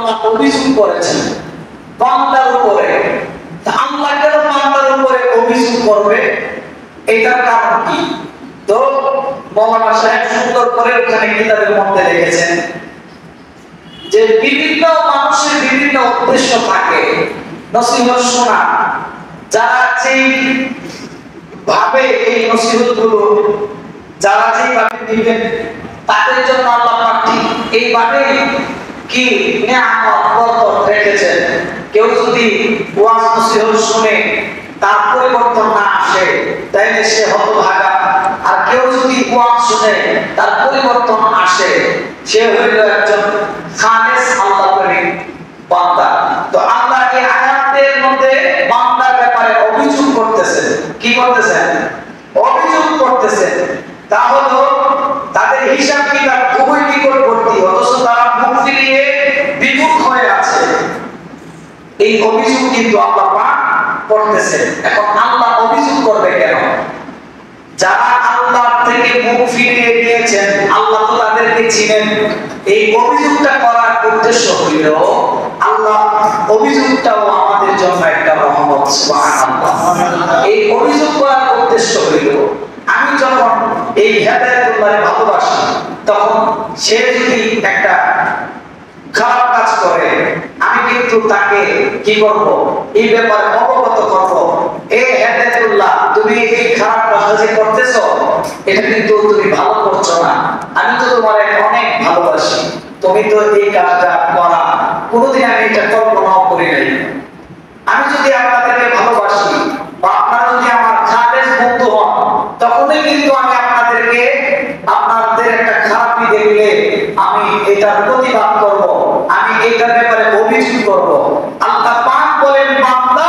আল্লাহ অভিযোগ করেছেন বান্দার উপরে। আল্লাহ কেন বান্দার উপরে অভিযোগ করবে, এটার কারণ কি? তো মৌলানা সাহেব সুন্দর করে ওখানে কিতাবের মধ্যে লিখেছেন যে বিভিন্ন মানুষের বিভিন্ন উদ্দেশ্য থাকে নসিহত শোনা। যারা যেই ভাবে এই নসিহতগুলো যারা যেভাবে দিবেন তাদের জন্য আল্লাহ পাক ঠিক এইভাবে কি নিয়ামত বরকত রেখেছেন। কেউ যদি ওয়াজ নসিহত শুনে তার পরিবর্তন না আসে তাহলে সে হতভাগা, আর কেউ যদি ওয়াজ শুনে তার পরিবর্তন আসে সে হইল একজন খালেস আল্লাহর বান্দা। তো আল্লাহ এই আয়াতের মধ্যে বান্দার ব্যাপারে অভিযোগ করতেছেন। কি করতেছেন? অভিযোগ করতেছেন। তা হলো তাদের হিসাব কিতাব খুবই নিকটবর্তী, অথচ তারা মুখ ফিরিয়ে বিমুখ হয়ে আছে। এই অভিযোগ কিন্তু আল্লাহ পাক করতেছেন। এখন আল্লাহ অভিযোগ করবে কেন? যারা আল্লাহ থেকে মুখ ফিরিয়ে নিয়েছেন আল্লাহ তো তাদেরকে চিনেন। এই অভিযোগটা করার উদ্দেশ্য হইল আল্লাহ অভিযোগটাও আমাদের জন্য একটা রহমত। সুবহানাল্লাহ। এই অভিযোগ করার উদ্দেশ্য হইল আমি যখন এই হেদায়েতুল্লাহকে ভালোবাসি তখন সে যদি একটা খারাপ কাজ করে আমি কিন্তু তাকে কি করব, এই ব্যাপারে অবগত করব। এই হেদায়েতুল্লাহ তুমি এই খারাপ কাজটা যে করতেছো এটা কিন্তু তুমি ভালো করছো না, আমি তো তোমার অনেক ভালোবাসি, তুমি তো এই কাজটা করা কোনোদিন আমি এটা কল্পনাও করি নাই। আমি যদি আপনাদেরকে ভালোবাসি বা আপনারা যদি আমার খালেস বন্ধু হন তখনই কিন্তু আমি আপনাদেরকে আপনাদের একটা খারাপই দেখলে আমি এটার প্রতিবাদ করব, আমি এইটার ব্যাপারে অভিযোগ করব। আল্লাহ পাক বলেন বান্দা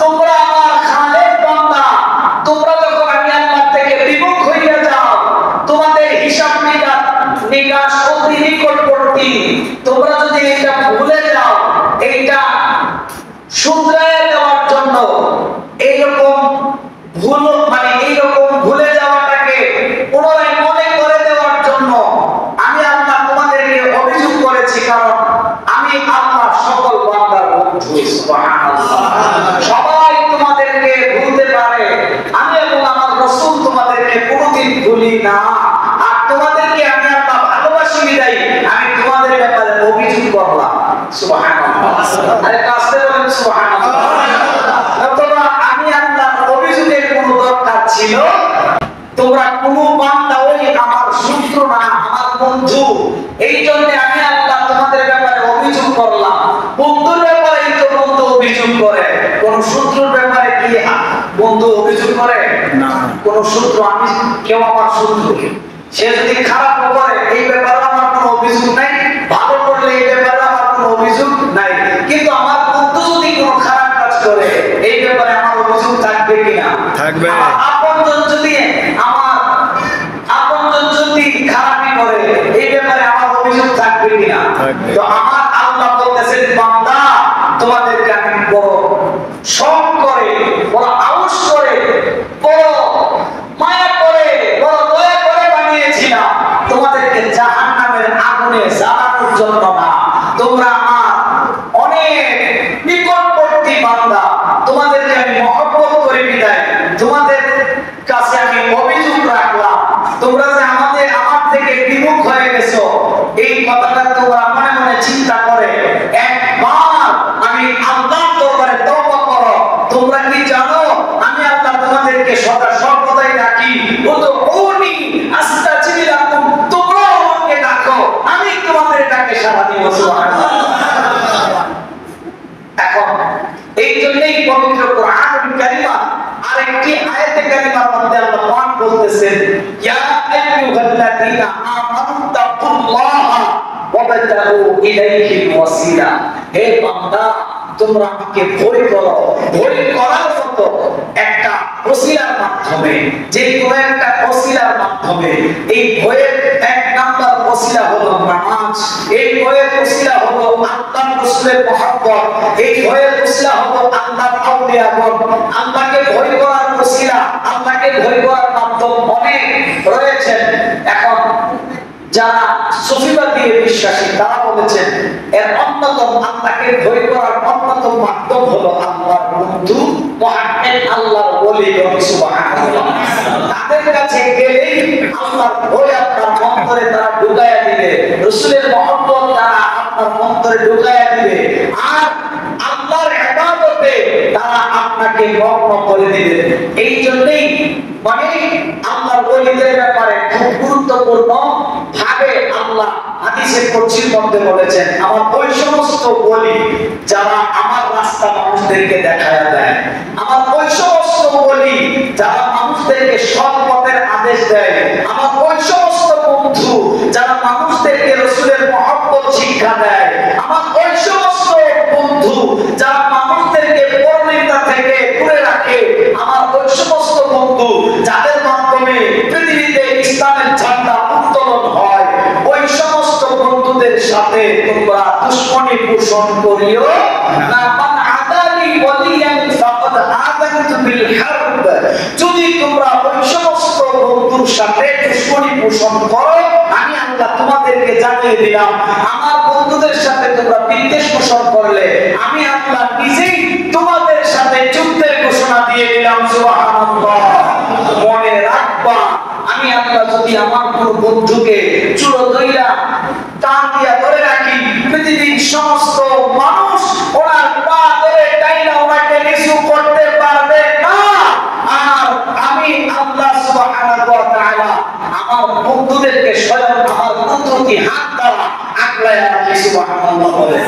তোমরা আমার খালেস বান্দা, তোমরা যখন আমি আল্লাহ থেকে বিমুখ হইয়া যাও তোমাদের হিসাব নিকাশ অতি নিকটবর্তী, তোমরা যদি এটা ভুলে যাও এইটা শুধরায় দেওয়ার জন্য এইরকম ভুল মানে এইরকম ভুলে যাওয়াটাকে পুনরায় মনে করে দেওয়ার জন্য আমি আল্লাহ তোমাদেরকে অভিযোগ করেছি, কারণ আমি আল্লাহ সকল বান্দার বন্ধু। সুবহানাল্লাহ। সবাই তোমাদেরকে ভুলতে পারে, আমি এবং আমার রাসূল তোমাদেরকে কোনোদিন ভুলি না। আর তোমাদেরকে আমি আল্লাহ ভালোবাসি বিদায় আমি তোমাদের ব্যাপারে অভিযোগ করলাম। সুবহানাল্লাহ। আরে কাছে বলেন সুবহানাল্লাহ। অথবা আমি আল্লাহর অভিযোগের কোনো দরকার ছিল? তোমরা কোনো বান্দা ওই আমার শত্রু না, আমার বন্ধু, এই জন্য আমি আল্লাহ তোমাদের ব্যাপারে অভিযোগ করলাম। বন্ধুর ব্যাপারে তো বন্ধু অভিযোগ করে, কোন শত্রুর ব্যাপারে কি বন্ধু অভিযোগ করে না। কোন শত্রু আমি কেউ আমার শত্রু, সে যদি খারাপ করে এই ব্যাপারে আমার কোনো অভিযোগ নাই, ভালো করলে এই ব্যাপারে আমার কোনো অভিযোগ নাই। কিন্তু আমার বন্ধু যদি কোনো খারাপ কাজ করে এই ব্যাপারে আমার অভিযোগ থাকবে কিনা? থাকবে। আপনজন যদি আমার আপনজন যদি খারাপই করে এই ব্যাপারে আমার অভিযোগ থাকবে কিনা? তো আমার আল্লাহ বলতেছেন বান্দা তোমাদেরকে আমি বড় শখ করে, বড় আউশ করে, বড় মায়া করে, বড় দয়া করে বানিয়েছিলাম তোমাদেরকে জাহান্নামের আগুনে জ্বালানোর জন্য না। তোমরা আমার অনেক নিকটবর্তী বান্দা, তোমাদেরকে আমি মহব্বত করে বিদায় তোমাদের কাছে আমি অভিযোগ রাখলাম। তোমরা যে আমার থেকে বিমুখ হয়ে গেছো এই কথাটা তোমরা মনে মনে চিন্তা করে একবার আমি আল্লাহর দরবারে তওবা করো। তোমরা কি জানো আমি আল্লাহ তোমাদেরকে সদা সর্বদাই ডাকি উদউনি আস্তাজিব লাকুম, তোমরা আমাকে ডাকো আমি তোমাদের ডাকে সাড়া দিব। সুবহানাল্লাহ। এখন এই জন্যই পবিত্র কোরআনুল কারীমা আরেকটি আয়াতে কারীমার মধ্যে আল্লাহ পাক বলতেছেন ইয়া আইয়ুহাল্লাযীনা আমানু তাকুল্লাহা ওয়াবতাগু ইলাইহিল ওয়াসিলা। হে বান্দা তোমরা আমাকে ভয় করো, ভয় করার মতো একটা ওসিলার মাধ্যমে, যে কোন একটা ওসিলার মাধ্যমে। এই ভয়ের এক নাম্বার ওসিলা হলো নামাজ, এই ভয়ের ওসিলা হলো আল্লাহর রাসূলের মহব্বত, এই ভয়ের ওসিলা হলো আল্লাহর আউলিয়াগণ। আল্লাহকে ভয় করার ওসিলা, আল্লাহকে ভয় করার মাধ্যম অনেক রয়েছে। এখন যারা সুফিবাদী বিশ্বাসী তারা বলেছেন এর অন্যতম আল্লাহকে ভয় করার অন্যতম মাধ্যম হলো আল্লাহর বন্ধু মুহাম্মদ আল্লাহর ওলি সুবহানাল্লাহ। তাদের কাছে গেলেই আল্লাহর ভয় আপনার অন্তরে তারা ঢুকায়া দিবে, রাসূলের মহব্বত তারা আপনার অন্তরে ঢুকায়া দিবে, আর আল্লাহর ইবাদতে তারা আপনাকে মগ্ন করে দিবে। এই জন্যই মানে আল্লাহর ওলিদের ব্যাপারে খুব গুরুত্বপূর্ণ ভাবে আল্লাহ হাদিসে কুদসির মধ্যে বলেছেন, আমার ওই সমস্ত ওলি যারা আমার রাস্তা মানুষদেরকে দেখায়া দেয়, আমার ওই সমস্ত ওলি যারা মানুষদেরকে সৎ পথের আদেশ দেয়, আমার ওই সমস্ত বন্ধু যারা মানুষদেরকে রাসূলের মহব্বত শিক্ষা দেয়, আমার ওই সমস্ত বন্ধু যারা মানুষদেরকে পরনিন্দা থেকে দূরে রাখে, আমার ওই সমস্ত বন্ধু যাদের মাধ্যমে পৃথিবীতে ইসলামের ঝান্ডা উত্তোলন হয়, ওই সমস্ত বন্ধুদের সাথে তোমরা দুশমনি পোষণ করিও না। মান আদালি ওয়ালিয়ান ফাকাদ আযানতু বিল হারব। যদি তোমরা ওই সমস্ত বন্ধুর সাথে দুশমনি পোষণ করো, আমি আল্লাহ তোমাদেরকে জানিয়ে দিলাম, আমার বন্ধুদের সাথে তোমরা বিদ্বেষ পোষণ করলে আমি আল্লাহ নিজেই তোমাদের সাথে যুদ্ধের ঘোষণা দিয়ে দিলাম। সুবহানাল্লাহ। মনে রাখবা, আমি আল্লাহ যদি আমার কোন বন্ধুকে চুলো ধইরা টান দিয়া ধরে রাখি, পৃথিবীর সমস্ত মানুষ ওনার পা ধরে টাইনা ওনাকে নিচু করতে পারবে না, আর আমি আল্লাহ সুবহানাহু ওয়া তাআলা আমার বন্ধুদেরকে স্বয়ং আমার কুদরতি হাত দ্বারা আগলায় রাখি। সুবহানাল্লাহ বলে।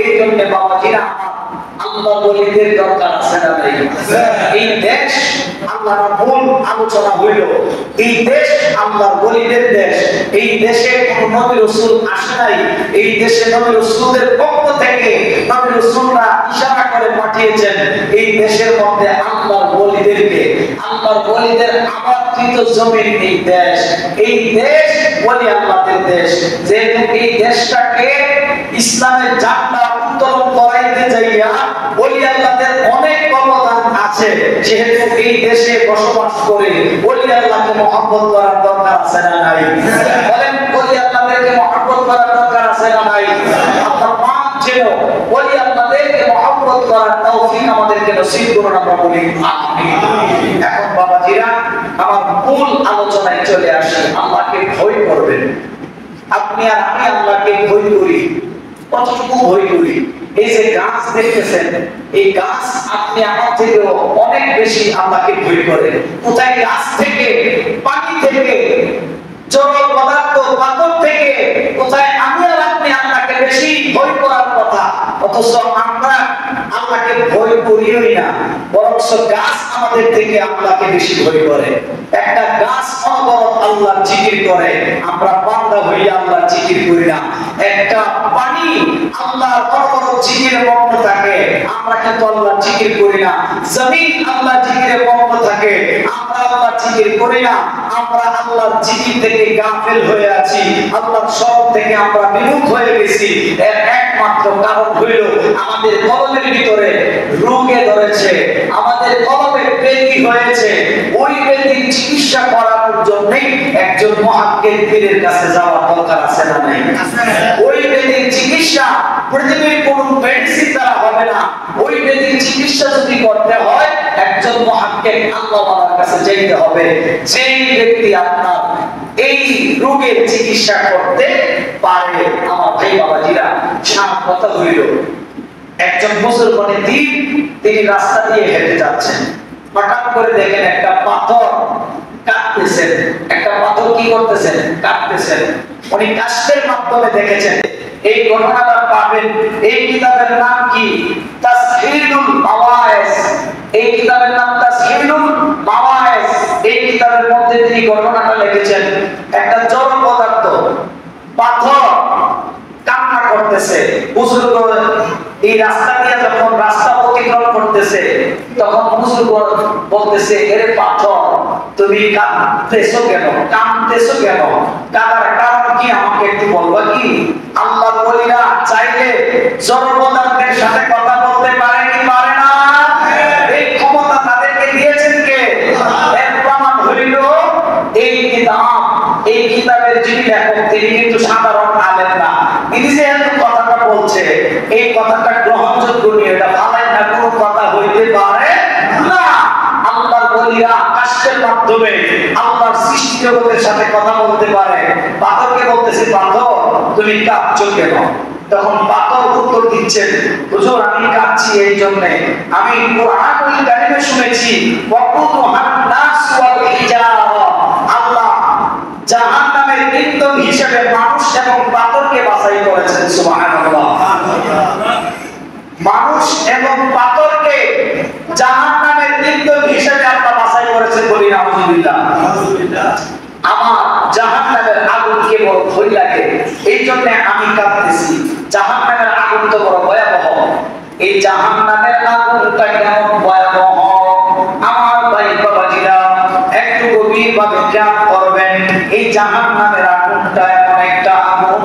এই জন্য বাবাজিরা আল্লাহ ওলিদের দরকার আছে না ভাই? এই দেশ আল্লাহর মূল আলোচনা হইল, এই দেশ আল্লাহর ওলিদের দেশ। এই দেশে কোন নবী রাসূল আসে নাই, এই দেশে নবী রাসূলদের পক্ষ থেকে নবী রাসূলরা ইশারা করে পাঠিয়েছেন এই দেশের মধ্যে আল্লাহর ওলিদেরকে, আল্লাহর ওলিদের আবাদকৃত জমিন এই দেশ। এই দেশ ওলি আল্লাহদের দেশ। যেহেতু এই দেশটাকে ইসলামের ঝান্ডা উত্তোলন করাইতে যাইয়া ওলি আল্লাহদের অনেক অবদান আছে, যেহেতু এই দেশে বসবাস করে ওলি আল্লাহকে মহব্বত করার দরকার আছে না নাই? বলেন, ওলি আল্লাহদেরকে মহব্বত করার দরকার আছে না নাই? আল্লাহ পাক যেন ওলি আল্লাহদেরকে মহব্বত করার তৌফিক আমাদেরকে নসিব করুন, আমরা বলি আমিন। এখন বাবাজিরা আমার মূল আলোচনায় চলে আসি। আল্লাহকে ভয় করবেন। আপনি আর আমি আল্লাহকে ভয় করি, কতটুকু ভয় করি? এই যে গাছ দেখতেছেন, এই গাছ আপনি আমার থেকে অনেক বেশি আল্লাহকে ভয় করে। কোথায়? গাছ থেকে, পানি থেকে, জড় পদার্থ, পাথর থেকে। কোথায়? আমি আর আপনি আল্লাহকে বেশি ভয় করার কথা, অথচ আমরা আল্লাহকে ভয় করিই না, বরং গাছ আমাদের থেকে আল্লাহকে বেশি ভয় করে। একটা গাছ অনবরত আল্লাহর জিকির করে, আমরা বান্দা হইয়া আল্লাহর জিকির করি না। একটা পানি আল্লাহর অনবরত জিকিরে মগ্ন থাকে, আমরা কিন্তু আল্লাহর জিকির করি না। জমিন আল্লাহর জিকিরে মগ্ন থাকে, আমরা আল্লাহর জিকির করি না। আমরা আল্লাহর জিকির থেকে গাফিল হয়ে আছি, আল্লাহর শরণ থেকে আমরা বিমুখ হয়ে গেছি। এর একমাত্র কারণ হইল আমাদের কলমের ভিতরে রোগে ধরেছে, আমাদের কলমে ব্যাধি হয়েছে। ওই ব্যাধির চিকিৎসা করার জন্যই একজন মুহাক্কিক পীরের কাছে যাওয়ার দরকার আছে না নাই? ওই ব্যাধির চিকিৎসা পৃথিবীর কোন মেডিসিন দ্বারা হবে না। ওই ব্যাধির চিকিৎসা যদি করতে হয় একজন মুহাক্কিক আল্লাহর কাছে যেতে হবে, যেই ব্যক্তি আপনার এই রোগের চিকিৎসা করতে পারে। আমার ভাই বাবাজিরা, সাত কথা হইল, একজন মুসলমানের দিন তিনি রাস্তা দিয়ে হেঁটে যাচ্ছেন, হঠাৎ করে দেখেন একটা পাথর কাটতেছেন। একটা পাথর কি করতেছেন? কাটতেছেন। উনি কাস্টের মাধ্যমে দেখেছেন। এই ঘটনাটা পাবেন এই কিতাবের নাম কি? তাসহিলুল মাওয়াইজ। এই কিতাবের নাম তাসহিলুল মাওয়াইজ। এই কিতাবের মধ্যে তিনি ঘটনাটা লিখেছেন। একটা জড় পদার্থ পাথর কান্না করতেছে। বুজুর্গ এই রাস্তা দিয়ে যখন রাস্তা অতিক্রম করতেছে তখন বুজুর্গ বলতেছে, এরে পাথর তুমি কাঁদতেছো কেন? কাঁদতেছো কেন? কাঁদার কারণ কি আমাকে একটু বলবা কি? আল্লাহর ওলিরা চাইলে জড় পদার্থের সাথে কথা বলতে পারে কি পারে না? এই ক্ষমতা তাদেরকে দিয়েছেন কে? এর প্রমাণ হইল এই কিতাব। এই কিতাবের যিনি লেখক এই কথাটা গ্রহণযোগ্য নিয়ে এটা ভালো না কোনো কথা হইতে পারে না। আল্লাহর ওলিরা আকাশের মাধ্যমে আল্লাহর সৃষ্টি জগতের সাথে কথা বলতে পারে। পাথরকে বলতেছে, পাথর তুমি কাঁদছো কেন? তখন পাথর উত্তর দিচ্ছেন, হুজুর আমি কাঁদছি এই জন্য আমি কোরআনুল কারীমে শুনেছি ওয়াকুতুহান নাস ওয়াল হিজারা, আল্লাহ জাহান্নামের ইন্ধন হিসেবে মানুষ এবং পাথরকে বাছাই করেছেন। সুবহানাল্লাহ। মানুষ এবং পাথরকে জাহান্নামের ইন্ধন হিসেবে আল্লাহ বাছাই করেছেন, বলি নাউযুবিল্লাহ। আমার জাহান্নামের আগুনকে বড় ভয় লাগে, এই জন্য আমি কাঁদতেছি। জাহান্নামের আগুন তো বড় ভয়াবহ। এই জাহান্নামের আগুনটা কেমন ভয়াবহ আমার ভাই বাবাজিরা একটু গভীরভাবে খেয়াল করবেন। এই জাহান্নামের আগুনটা এমন একটা আগুন,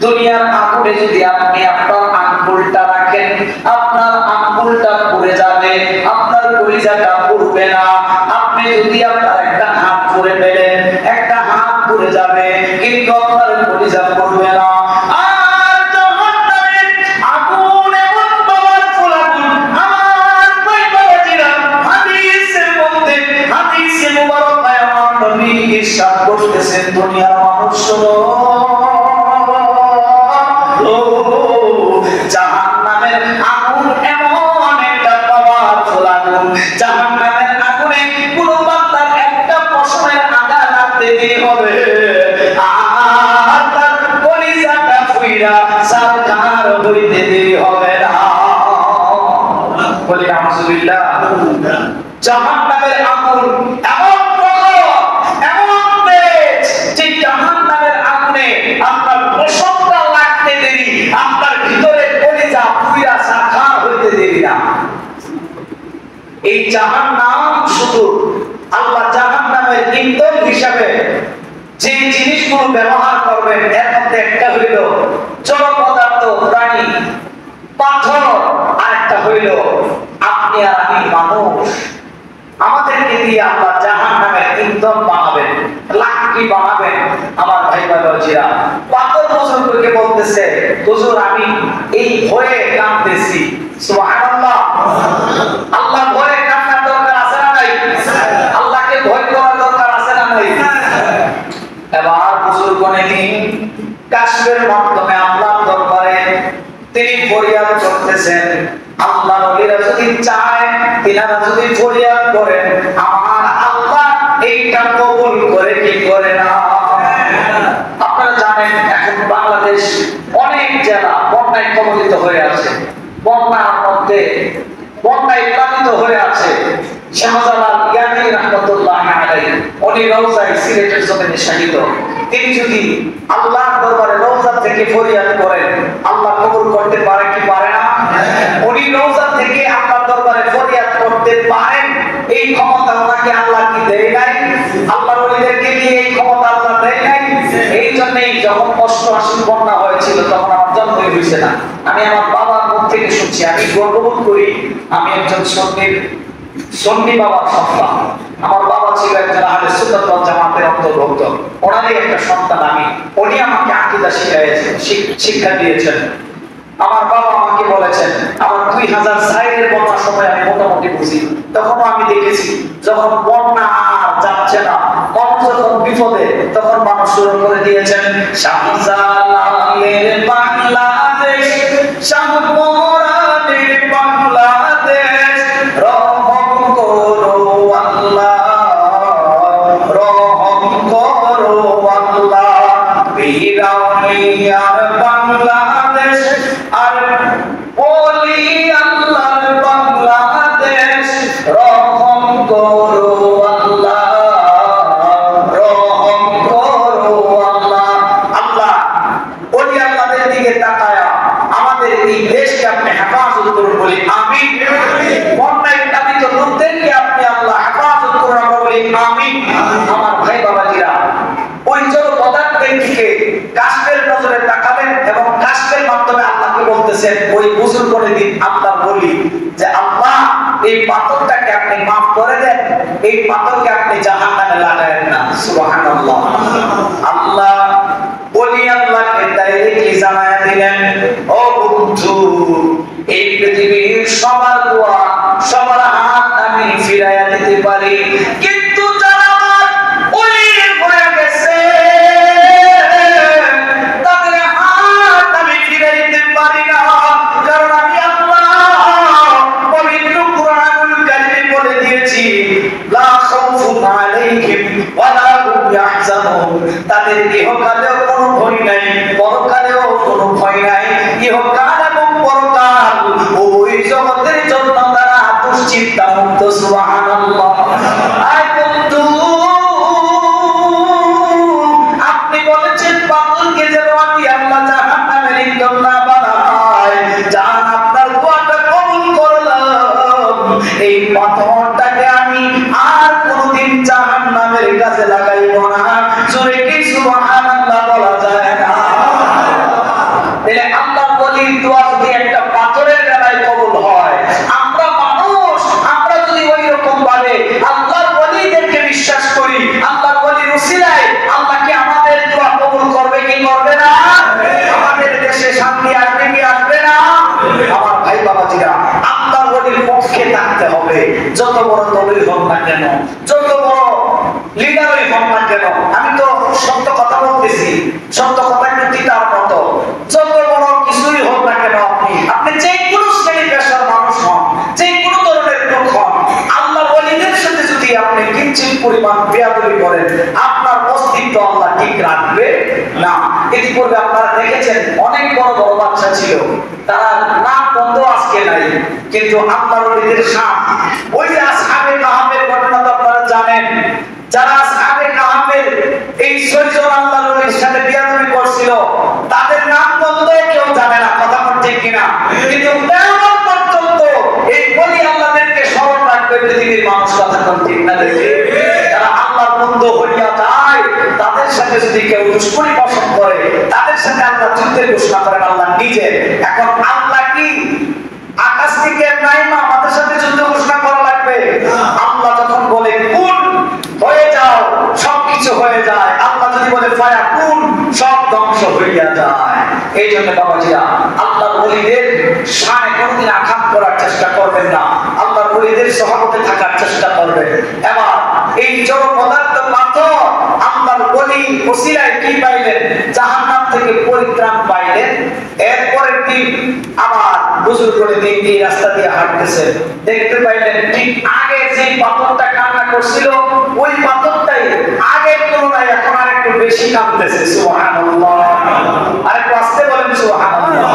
দুনিয়ার আগুনে যদি আপনি আপনার আঙ্গুলটা রাখেন, আপনার আঙ্গুলটা পুড়ে যাবে, আপনার কলিজাটা পুড়বে না। আপনি যদি আপনার একটা হাত পুড়ে ফেলেন, একটা হাত পুড়ে যাবে, কিন্তু আপনার কলিজা পুড়বে না। আর জাহান্নামের আগুন এমন পাওয়ারফুল আগুন আমার ভাই বাবাজিরা, হাদিসের মধ্যে হাদিসে মুবারকায় আমার নবী ইরশাদ করতেছেন, দুনিয়ার মানুষ শোনো, জাহান্নামের আগুন এমন একটা পাওয়ারফুল আগুন, জাহান্নামের আগুনে কোন বান্দার একটা পশমের আগা লাগতে দেরি হবে আর তার কলিজাটা ফুইরা সরকার হইতে দেরি হবে না। বলি নাউযুবিল্লাহ। জাহান্নামের আগুন এমন প্রখর, এমন তেজ যে জাহান্নামের আগুনে আপনার পশমটা লাগতে দেরি, আপনার ভিতরে কলিজা ফুইরা সরকার হইতে দেরি না। এই জাহান্নাম শুধু আল্লাহ জাহান্নামের ইন্ধন হিসাবে যে জিনিসগুলো ব্যবহার করবেন এর মধ্যে একটা হইল জড় পদার্থ, প্রাণী, পাথর, আর একটা হইল আপনি আর আমি মানুষ। আমাদেরকে দিয়ে আল্লাহ জাহান্নামের ইন্ধন বানাবেন, লাকড়ি বানাবেন। আমার ভাই বাবাজিরা, পাথর বুজুর্গকে বলতেছে, হুজুর আমি এই ভয়ে কাঁদতেছি। সুবহানাল্লাহ। আল্লাহ ভয়ে কান্নার দরকার আছে না নাই? আল্লাহকে ভয় করার দরকার আছে না নাই? এবার বুজুর্গ নাকি কাশফের মাধ্যমে আল্লাহর দরবারে তিনি ফরিয়াদ করতেছেন। আল্লাহ নবীরা যদি চায়, তিনারা যদি ফরিয়াদ করেন, আমার আল্লাহ এইটা কবুল করে কি করে না? আপনারা জানেন এখন বাংলাদেশ অনেক জেলা বন্যায় কবলিত হয়ে আছে, বন্যার মধ্যে বন্যায় প্লাবিত হয়ে আছে। শাহজালাল ইয়ানি রাহমাতুল্লাহ আলাইহি উনি রওজায় সিলেটের জমিনে শাহিদ। তিনি যদি আল্লাহর দরবারে রওজা থেকে ফরিয়াদ করেন, আল্লাহ কবুল করতে পারে কি পারে না? উনি রওজা থেকে আল্লাহর দরবারে ফরিয়াদ করতে পারেন, এই ক্ষমতা ওনাকে আল্লাহ কি দেয় নাই? আল্লাহর ওলিদেরকে কি এই ক্ষমতা আল্লাহ দেয় নাই? এই জন্যই যখন অষ্টআশি বন্যা হয়েছিল তখন আমার জন্মই হয়েছে না। আমি আমার বাবার মুখ থেকে শুনছি, আমি গর্ববোধ করি আমি একজন সুন্নি বাবার সন্তান। আমার বাবা ছিল একজন আহলে সুন্নাত ওয়াল জামাতের অন্তর্ভুক্ত, ওনারই একটা সন্তান আমি। উনি আমাকে আকীদা শিক্ষা দিয়েছেন। আমার বাবা আমাকে বলেছেন, আমার 2004 বন্যার সময় আমি মোটামুটি বুঝি, তখন আমি দেখেছি যখন বন্যা আর যাচ্ছে না, মানুষ যখন বিপদে, তখন মানুষ শুরু করে দিয়েছেন শাহজালালের বাংলাদেশ, শাহপরানের বাংলাদেশ, রহম করো আল্লাহ, রহম করো আল্লাহ, বীরাউলিয়ার বাংলাদেশ আর ওলি আল্লাহর বাংলাদেশ, রহম করো আল্লাহ, রহম করো আল্লাহ। আল্লাহ ওলি আল্লাহদের দিকে তাকায়া আমাদের এই দেশকে আপনি হেফাজত করুন, বলি আমিন। বন্যায় প্লাবিত লোকদেরকে আপনি আল্লাহ হেফাজত করুন, আমরা বলি আমিন। আমার ভাই বাবাজিরা, ওই জড় পদার্থের দিকে কাশফের নজরে তাকাবেন এবং কাশফের মাধ্যমে আল্লাহকে বলতেছেন, ওই বুজুর্গ দিন আল্লাহ বলি যে আল্লাহ এই পাথরটাকে আপনি মাফ করে দেন, এই পাথরকে আপনি জাহান্নামে লাগায়েন না। সুবহানাল্লাহ। আল্লাহ বলি আল্লাহকে ডাইরেক্টলি জানায় দিলেন, ও বন্ধু, এই পৃথিবীর সবার দোয়া সবার হাত আমি ফিরাইয়া দিতে পারি, কিন্তু যারা আমার ওলির হয়ে গেছে তাদের হাত আমি ফিরাই দিতে পারি না। কারণ আমি আল্লাহ পবিত্র কুরআনুল কারীমে বলে দিয়েছি, লা খাউফুন আলাইহিম ওয়া লা হুম ইয়াহজানুন। তাদের ইহকালেও কোনো ভয় নাই, পরকালেও কোনো ভয় নাই। ইহকাল এবং পরকাল ওই জগতের জন্য তারা দুশ্চিন্তা মুক্ত। সুবহানাল্লাহ। আয় বন্ধু, আপনি বলেছেন পাগলকে যেন আমি আল্লাহ জাহান্নামের ইন্ধন না বানাই। জান আপনার দোয়াটা কবুল করলাম, এই পাথরটাকে আমি আর কোনোদিন জাহান্নামের কাছে লাগাইব না। জোরে কি সুবহানাল্লাহ বলা যায় না? তাহলে আল্লাহ বলি দোয়া যদি একটা পাথরের বেলায় কবুল হয়, আমরা মানুষ, আমরা যদি ওই রকম ভাবে আল্লাহর ওলিদেরকে বিশ্বাস করি, আল্লাহর ওলির উসিলায় আল্লাহ কি আমাদের দোয়া কবুল করবে কি করবে না? আমাদের দেশে শান্তি আসবে কি আসবে না? আমার ভাই বাবাজিরা, আল্লাহর ওলির পক্ষে থাকতে হবে। যত বড় দলই হোক না কেন, যত বড় লিডারই হোক না কেন, আমি তো সত্য কথা বলতেছি, সত্য কথা একটু তিতার মতো। যত বড় কিছুই হোক না কেন, আপনি যে কোনো শ্রেণী পেশার মানুষ হন, যে কোনো ধরনের লোক হন, আল্লাহর ওলিদের সাথে যদি আপনি কিঞ্চিত পরিমাণ বেয়াদবি করেন, আপনার অস্তিত্ব আল্লাহ ঠিক রাখবে না। ইতিপূর্বে আপনারা দেখেছেন অনেক বড় বড় বাচ্চা ছিল, তারা নাক বন্ধ আজকে নাই, কিন্তু আল্লাহর ওলিদের শান। ওই যে আসহাবে কাহাফের ঘটনা তো আপনারা জানেন, যারা আসহাবে কাহাফের এই ৬০ জন আল্লাহর ওলির সাথে বেয়াদবি করছিল, তাদের নাম বন্ধ কেউ জানে না, কথা ঠিক কিনা? কিন্তু কিয়ামত পর্যন্ত এই ওলি আল্লাহদেরকে স্মরণ রাখবে পৃথিবীর মানুষ, কথা ঠিক না? দেখে যারা আল্লাহর বন্ধু হইয়া যায়, তাদের সাথে যদি কেউ দুশমনি পোষণ করে, তাদের সাথে আল্লাহ যুদ্ধের ঘোষণা করেন আল্লাহ নিজে। এখন আল্লাহ কি আকাশ থেকে নাইমা আমাদের সাথে যুদ্ধ ঘোষণা করা লাগবে? আল্লাহ যখন বলে কুন হয়ে যাও, সবকিছু হয়ে যায়। আল্লাহ যদি বলে ফায়া কুন, সব ধ্বংস হইয়া যায়। এই জন্য বাবাজিরা, আল্লাহর ওলিদের শানে কোনদিন আঘাত করার চেষ্টা করবেন না, আল্লাহর ওলিদের সহবতে থাকার চেষ্টা করবেন। এবার এই জড় পদার্থ পাথর আল্লাহর ওলি ওসিলায় কি পাইলেন? জাহান্নাম থেকে পরিত্রাণ পাইলেন। এরপরের দিন আবার বুজুর্গ করে দিন এই রাস্তা দিয়ে হাঁটতেছে, দেখতে পাইলেন ঠিক আগে যে পাথরটা কান্না করছিল, ওই পাথরটাই আগের তুলনায় এখন আর একটু বেশি কাঁদতেছে। সুবহানাল্লাহ। আরেকটু আস্তে বলেন সুবহানাল্লাহ।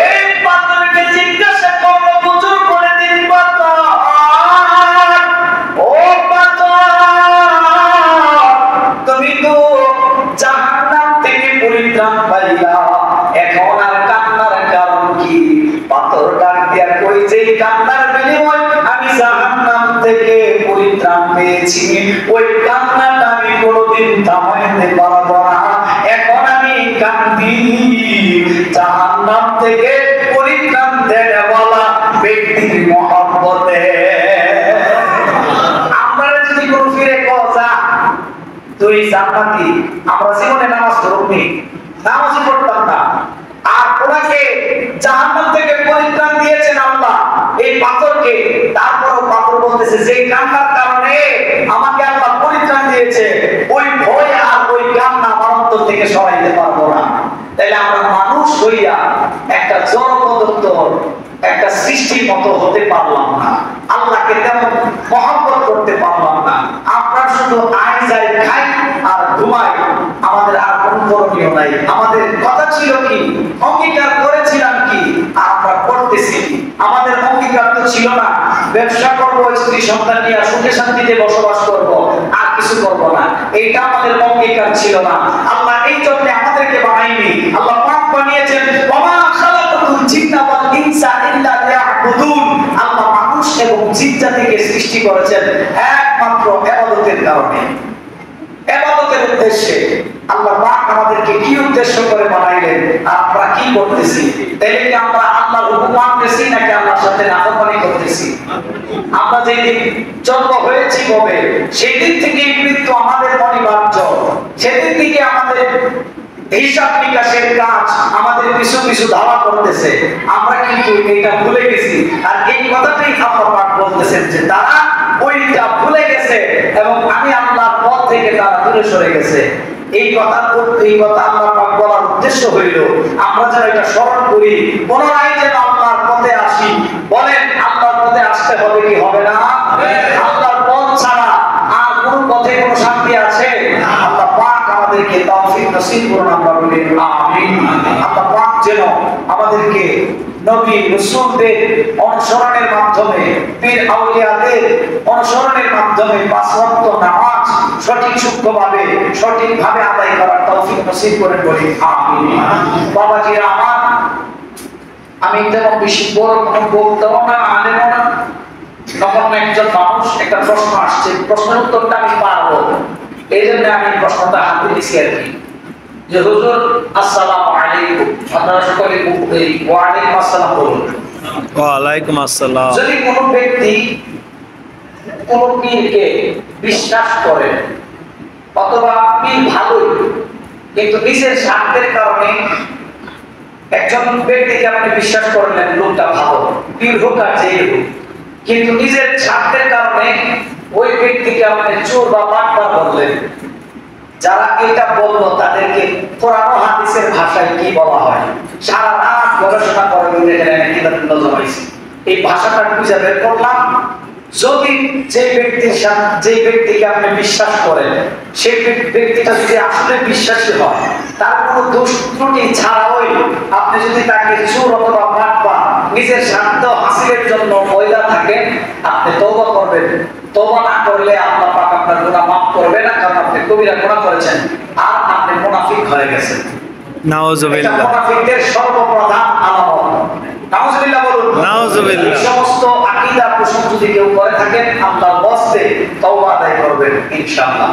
এই পাথরকে জিজ্ঞাসা করলো বুজুর্গ করে দিন, পাথর, ও পাথর, তুমি তো জাহান্নাম থেকে পরিত্রাণ পাইলা, এখন আর কান্নার কারণ কি? পাথর ডাক দিয়া কই, যে কান্নার বিনিময় আমি জাহান্নাম থেকে পরিত্রাণ পেয়েছি, ওই কান্নাটা আমি কোনোদিন থামাইতে পারবো না। এখন আমি কান্দি জাহান্নাম থেকে পরিত্রাণ দেওয়ালা ব্যক্তির মহব্বতে। আমরা যদি কোন ফিরে কথা তুই জান্নাতি, আমরা জীবনে নামাজ পড়বি, নামাজই পড়তাম না, আর ওনাকে জাহান্নাম থেকে পরিত্রাণ দিয়েছেন আল্লাহ এই পাথরকে। তারপরও পাথর বলতেছে যে কান্নার কারণে আমাকে আল্লাহ পরিত্রাণ দিয়েছে, ওই ভয় আর ওই কান্না আমার অন্তর থেকে সরাইতে পারবো না। তাইলে আমরা মানুষ হইয়া একটা জড় পদার্থ, একটা সৃষ্টির মতো হতে পারলাম না, আল্লাহকে তেমন মহব্বত করতে পারলাম না। আমরা শুধু আয় যাই, খাই আর ঘুমাই, আমাদের আর কোন করণীয় নাই। আমাদের কথা ছিল কি, অঙ্গীকার করেছিলাম কি, আর আমরা করতেছি। আমাদের অঙ্গীকার তো ছিল না ব্যবসা করবো, স্ত্রী সন্তান নিয়ে সুখে শান্তিতে বসবাস করব, আর কিছু করব না, এইটা আমাদের অঙ্গীকার ছিল না। আল্লাহ এই জন্য আমাদেরকে বানাইনি, আল্লাহ পাক বানিয়েছেন ওমা খালাকাতুল জিন্না ওয়াল ইনসা ইল্লা লিয়াবুদুন। আল্লাহ মানুষ এবং জিন জাতিকে সৃষ্টি করেছেন একমাত্র ইবাদতের কারণে, ইবাদতের উদ্দেশ্যে। আল্লাহ পাক আমাদেরকে কি উদ্দেশ্য করে বানাইলেন, আমরা কি করতেছি? তাইলে কি আমরা আল্লাহর হুকুম মানতেছি নাকি আল্লাহর সাথে নাফরমানি করতেছি? আমরা যেদিন জন্ম হয়েছি কবে, সেই দিন থেকে মৃত্যু আমাদের অনিবার্য, সেদিন থেকে আমাদের হিসাব নিকাশের কাজ আমাদের পিছু পিছু ধাওয়া করতেছে, আমরা কিন্তু এটা ভুলে গেছি। আর এই কথাটাই আল্লাহ পাক বলতেছেন যে তারা ওইটা ভুলে গেছে এবং আমি আল্লাহর পথ থেকে তারা দূরে সরে গেছে। এই কথা আল্লাহ পাক বলার উদ্দেশ্য হইল আমরা যেন এটা স্মরণ করি, পুনরায় যেন আল্লাহর পথে আসি। বলেন আল্লাহর পথে আসতে হবে কি হবে না? আল্লাহর পথ ছাড়া আর কোন পথে কোনো শান্তি আছে? আল্লাহ পাক আমাদেরকে তৌফিক নসিব করুন, আমরা বলি আমিন। আল্লাহ পাক যেন আমাদেরকে নবী রাসূলদের অনুসরণের মাধ্যমে, পীর আউলিয়াদের অনুসরণের মাধ্যমে পাঁচ ওয়াক্ত নামাজ সঠিকভাবে আদায় করার তৌফিক নসিব করেন, বলি আমিন। বাবাজিরা আমার, আমি তেমন বেশি বড় কোনো বক্তাও না, আলেমও না। তখন একজন মানুষ একটা প্রশ্ন আসছে, প্রশ্নের উত্তরটা আমি পারবো, এই জন্য আমি প্রশ্নটা হাতে দিছি আর কি, যে হুজুর আসসালামু আলাইকুম, আপনারা সকলে ওয়া আলাইকুম আসসালাম বলুন। ওয়া আলাইকুম আসসালাম। যদি কোনো ব্যক্তি কোন পীরকে বিশ্বাস করে অথবা পীর ভালোই, কিন্তু নিজের স্বার্থের কারণে একজন ব্যক্তিকে আপনি বিশ্বাস করলেন লোকটা ভালো, পীর হোক আর যেই হোক, কিন্তু নিজের স্বার্থের কারণে ওই ব্যক্তিকে আপনি চোর বা বাটপার বললেন। যারা এটা বললো তাদেরকে কোরআন ও হাদিসের ভাষায় কি বলা হয়? সারা রাত গবেষণা করে এই ভাষাটা খুঁজে বের করলাম। যদি যে ব্যক্তিকে আপনি বিশ্বাস করেন, সেই ব্যক্তিটা যদি আসলে বিশ্বাসী হয়, তার কোনো দোষ ত্রুটি ছাড়াই আপনি যদি তাকে চোর অথবা বাটপার নিজের স্বার্থ হাসিলের জন্য মহিলা থাকেন, আপনি তওবা করবেন। তওবা না করলে আল্লাহ পাক আপনার গুনাহ মাফ করবে না, কারণ আপনি কবিরা গুনাহ করেছেন আর আপনি মুনাফিক হয়ে গেছেন। নাউজুবিল্লাহ। এটা মুনাফিকদের সর্বপ্রধান আলামত। নাউজুবিল্লাহ বলুন। নাউজুবিল্লাহ। এই সমস্ত আকীদা পোষণ যদি কেউ করে থাকেন, আল্লাহর ওয়াস্তে তওবা আদায় করবেন ইনশাআল্লাহ।